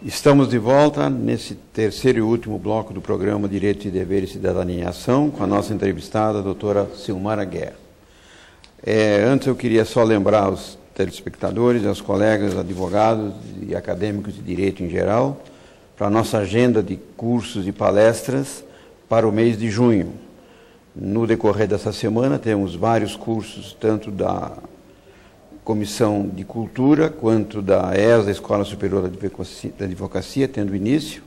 Estamos de volta nesse terceiro e último bloco do programa Direitos e Deveres, Cidadania em Ação, com a nossa entrevistada, a doutora Silmara Guerra. Antes eu queria só lembrar aos telespectadores, aos colegas advogados e acadêmicos de direito em geral, para a nossa agenda de cursos e palestras para o mês de junho. No decorrer dessa semana temos vários cursos, tanto da Comissão de Cultura, quanto da ESA, Escola Superior da Advocacia, tendo início.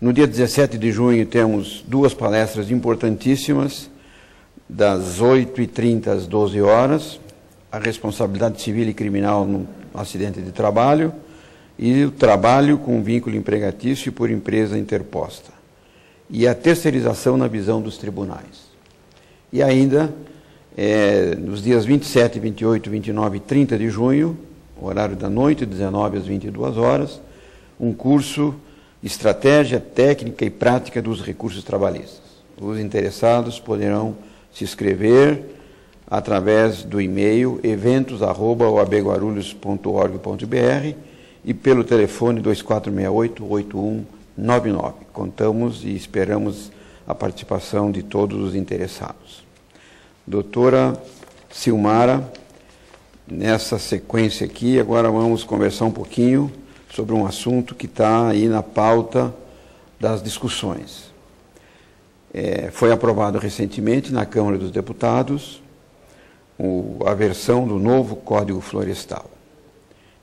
No dia 17 de junho temos duas palestras importantíssimas, das 8h30 às 12 horas, a responsabilidade civil e criminal no acidente de trabalho e o trabalho com vínculo empregatício por empresa interposta. E a terceirização na visão dos tribunais. E ainda, nos dias 27, 28, 29 e 30 de junho, horário da noite, 19 às 22 horas, um curso Estratégia Técnica e Prática dos Recursos Trabalhistas. Os interessados poderão se inscrever através do e-mail eventos@oabguarulhos.org.br e pelo telefone 2468-8199. Contamos e esperamos a participação de todos os interessados. Doutora Silmara, nessa sequência aqui, agora vamos conversar um pouquinho sobre um assunto que está aí na pauta das discussões. Foi aprovado recentemente na Câmara dos Deputados a versão do novo Código Florestal.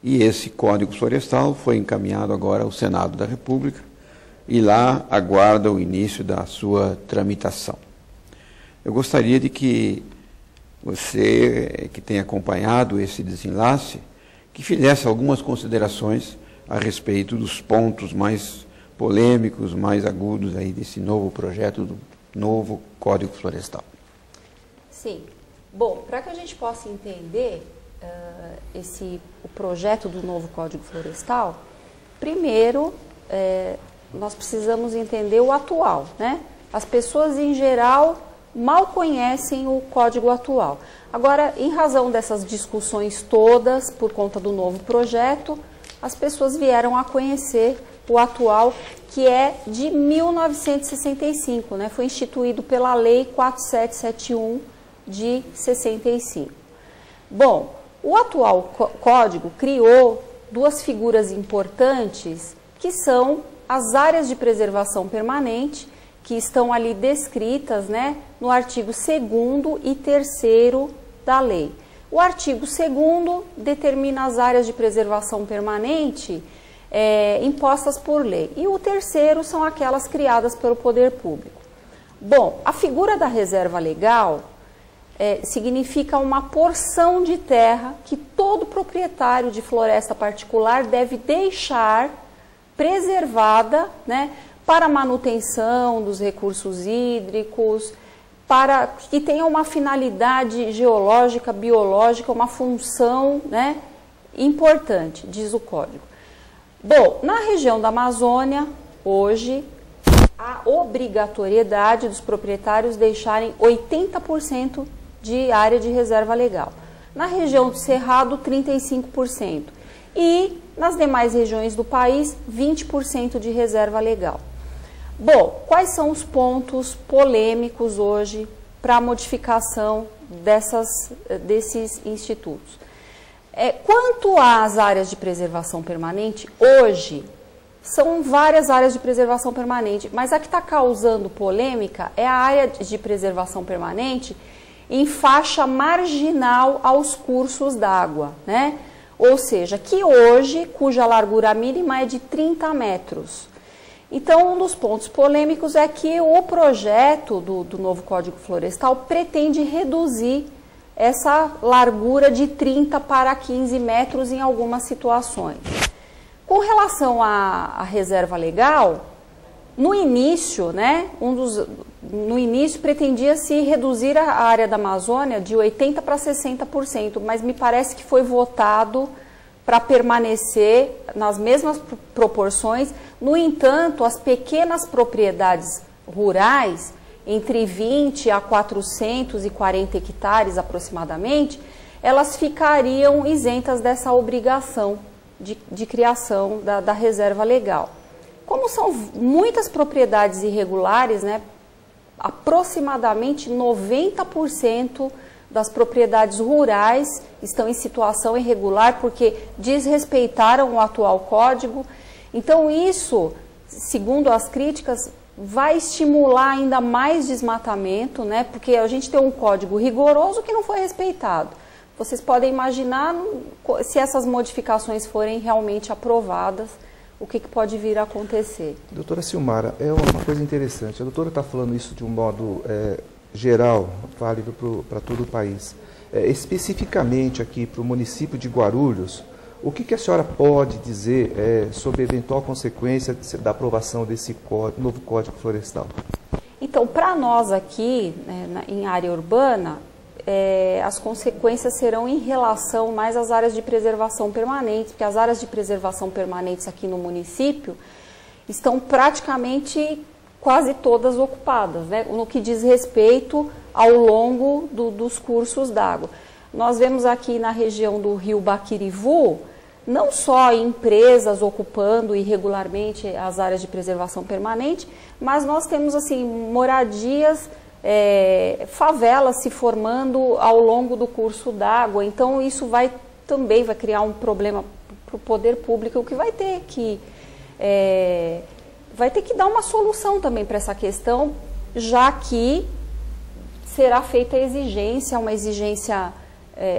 E esse Código Florestal foi encaminhado agora ao Senado da República e lá aguarda o início da sua tramitação. Eu gostaria de que você, que tem acompanhado esse desenlace, que fizesse algumas considerações a respeito dos pontos mais polêmicos, mais agudos aí desse novo projeto do novo Código Florestal. Sim. Bom, para que a gente possa entender o projeto do novo Código Florestal, primeiro nós precisamos entender o atual, né? As pessoas em geral mal conhecem o código atual. Agora, em razão dessas discussões todas, por conta do novo projeto, as pessoas vieram a conhecer o atual, que é de 1965, né? Foi instituído pela Lei 4771 de 65. Bom, o atual código criou duas figuras importantes, que são as áreas de preservação permanente, que estão ali descritas, né, no artigo 2º e 3º da lei. O artigo 2º determina as áreas de preservação permanente impostas por lei. E o 3º são aquelas criadas pelo poder público. Bom, a figura da reserva legal significa uma porção de terra que todo proprietário de floresta particular deve deixar preservada, né, para manutenção dos recursos hídricos, para que tenha uma finalidade geológica, biológica, uma função, né, importante, diz o código. Bom, na região da Amazônia, hoje, há obrigatoriedade dos proprietários deixarem 80% de área de reserva legal. Na região do Cerrado, 35%. E nas demais regiões do país, 20% de reserva legal. Bom, quais são os pontos polêmicos hoje para a modificação desses institutos? Quanto às áreas de preservação permanente, hoje são várias áreas de preservação permanente, mas a que está causando polêmica é a área de preservação permanente em faixa marginal aos cursos d'água, né? Ou seja, que hoje, cuja largura mínima é de 30 metros. Então, um dos pontos polêmicos é que o projeto do novo Código Florestal pretende reduzir essa largura de 30 para 15 metros em algumas situações. Com relação à reserva legal, no início, né, no início pretendia-se reduzir a área da Amazônia de 80% para 60%, mas me parece que foi votado para permanecer nas mesmas proporções. No entanto, as pequenas propriedades rurais, entre 20 a 440 hectares aproximadamente, elas ficariam isentas dessa obrigação de criação da reserva legal. Como são muitas propriedades irregulares, né, aproximadamente 90% das propriedades rurais estão em situação irregular porque desrespeitaram o atual código. Então isso, segundo as críticas, vai estimular ainda mais desmatamento, né? Porque a gente tem um código rigoroso que não foi respeitado. Vocês podem imaginar se essas modificações forem realmente aprovadas, o que pode vir a acontecer. Doutora Silmara, é uma coisa interessante. A doutora está falando isso de um modo geral, válido para todo o país. Especificamente aqui para o município de Guarulhos, o que a senhora pode dizer sobre a eventual consequência da aprovação desse novo Código Florestal? Então, para nós aqui, em área urbana, as consequências serão em relação mais às áreas de preservação permanente, porque as áreas de preservação permanentes aqui no município estão praticamente quase todas ocupadas, né, no que diz respeito ao longo dos cursos d'água. Nós vemos aqui na região do Rio Baquirivu, não só empresas ocupando irregularmente as áreas de preservação permanente, mas nós temos assim moradias, favelas se formando ao longo do curso d'água. Então isso também vai criar um problema para o poder público, o que vai ter que dar uma solução também para essa questão, já que será feita uma exigência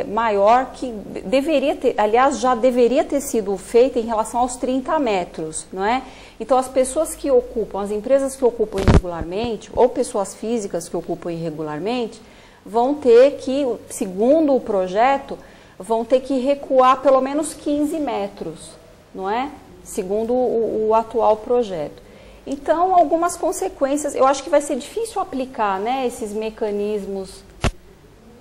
maior que deveria ter, aliás, já deveria ter sido feita em relação aos 30 metros, não é? Então, as pessoas que ocupam, as empresas que ocupam irregularmente, ou pessoas físicas que ocupam irregularmente, vão ter que, segundo o projeto, vão ter que recuar pelo menos 15 metros, não é? Segundo o atual projeto. Então, algumas consequências, eu acho que vai ser difícil aplicar, né, esses mecanismos.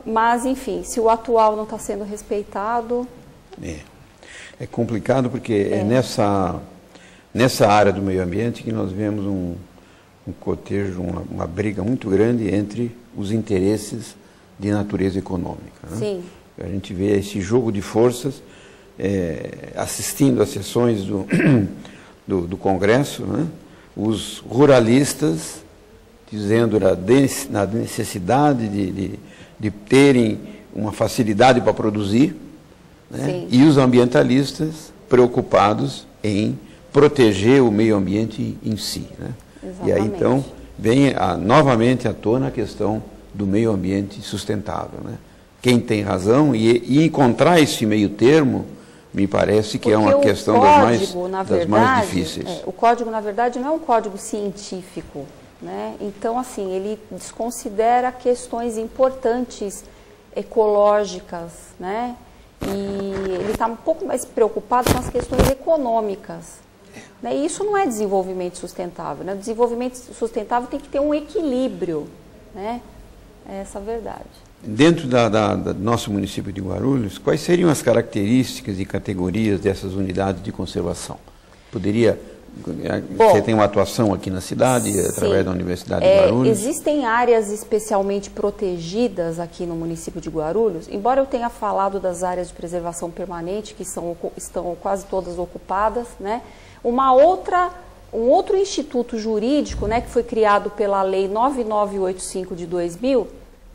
Mas, enfim, se o atual não está sendo respeitado... É complicado porque é nessa área do meio ambiente que nós vemos um cotejo, uma briga muito grande entre os interesses de natureza econômica. Né? Sim. A gente vê esse jogo de forças assistindo às sessões do Congresso, né? Os ruralistas dizendo na necessidade de terem uma facilidade para produzir, né? E os ambientalistas preocupados em proteger o meio ambiente em si. Né? E aí, então, vem novamente à tona a questão do meio ambiente sustentável. Né? Quem tem razão e encontrar esse meio termo, me parece que é uma questão das mais difíceis. O código, na verdade, não é um código científico. Né? Então, assim, ele desconsidera questões importantes ecológicas, né? E ele está um pouco mais preocupado com as questões econômicas. Né? E isso não é desenvolvimento sustentável. Né? O desenvolvimento sustentável tem que ter um equilíbrio. Né? É essa a verdade. Dentro do nosso município de Guarulhos, quais seriam as características e categorias dessas unidades de conservação? Você tem uma atuação aqui na cidade, através da Universidade de Guarulhos? Existem áreas especialmente protegidas aqui no município de Guarulhos, embora eu tenha falado das áreas de preservação permanente, que estão quase todas ocupadas, né? Um outro instituto jurídico, né, que foi criado pela Lei 9985 de 2000,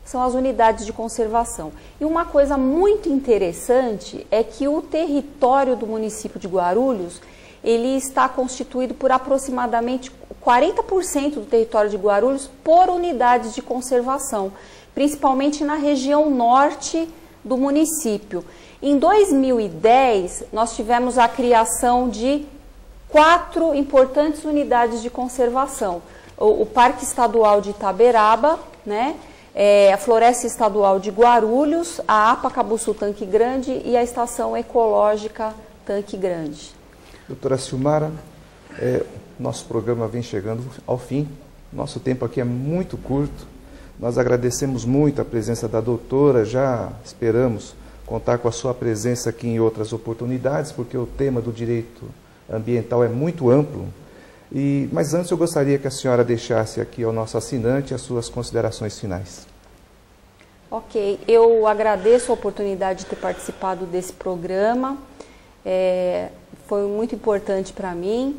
são as unidades de conservação. E uma coisa muito interessante é que o território do município de Guarulhos, ele está constituído por aproximadamente 40% do território de Guarulhos por unidades de conservação, principalmente na região norte do município. Em 2010, nós tivemos a criação de 4 importantes unidades de conservação. O Parque Estadual de Itaberaba, né? A Floresta Estadual de Guarulhos, a APA Cabuçu Tanque Grande e a Estação Ecológica Tanque Grande. Doutora Silmara, nosso programa vem chegando ao fim, nosso tempo aqui é muito curto, nós agradecemos muito a presença da doutora, já esperamos contar com a sua presença aqui em outras oportunidades, porque o tema do direito ambiental é muito amplo, mas antes eu gostaria que a senhora deixasse aqui ao nosso assinante as suas considerações finais. Ok, eu agradeço a oportunidade de ter participado desse programa. foi muito importante para mim.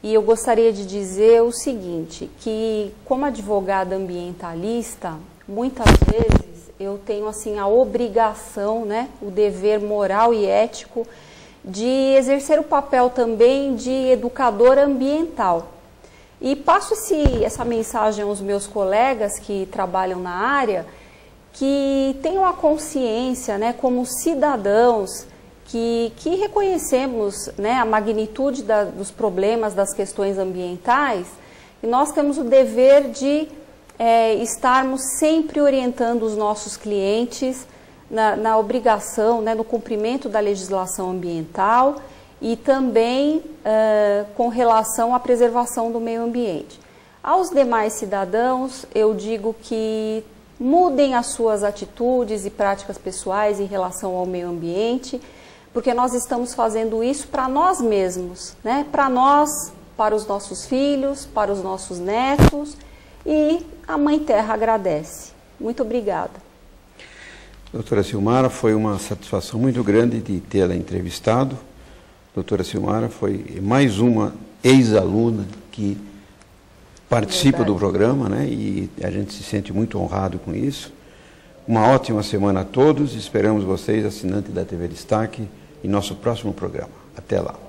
E eu gostaria de dizer o seguinte, que como advogada ambientalista, muitas vezes eu tenho assim a obrigação, né, o dever moral e ético de exercer o papel também de educadora ambiental. E passo essa mensagem aos meus colegas que trabalham na área, que tenham a consciência, né, como cidadãos, que reconhecemos, né, a magnitude dos problemas, das questões ambientais, e nós temos o dever de estarmos sempre orientando os nossos clientes na obrigação, né, no cumprimento da legislação ambiental e também com relação à preservação do meio ambiente. Aos demais cidadãos, eu digo que mudem as suas atitudes e práticas pessoais em relação ao meio ambiente, porque nós estamos fazendo isso para nós mesmos, né? Para nós, para os nossos filhos, para os nossos netos, e a Mãe Terra agradece. Muito obrigada. Doutora Silmara, foi uma satisfação muito grande de tê-la entrevistado. Doutora Silmara foi mais uma ex-aluna que participa do programa, né? E a gente se sente muito honrado com isso. Uma ótima semana a todos. Esperamos vocês, assinantes da TV Destaque, em nosso próximo programa. Até lá.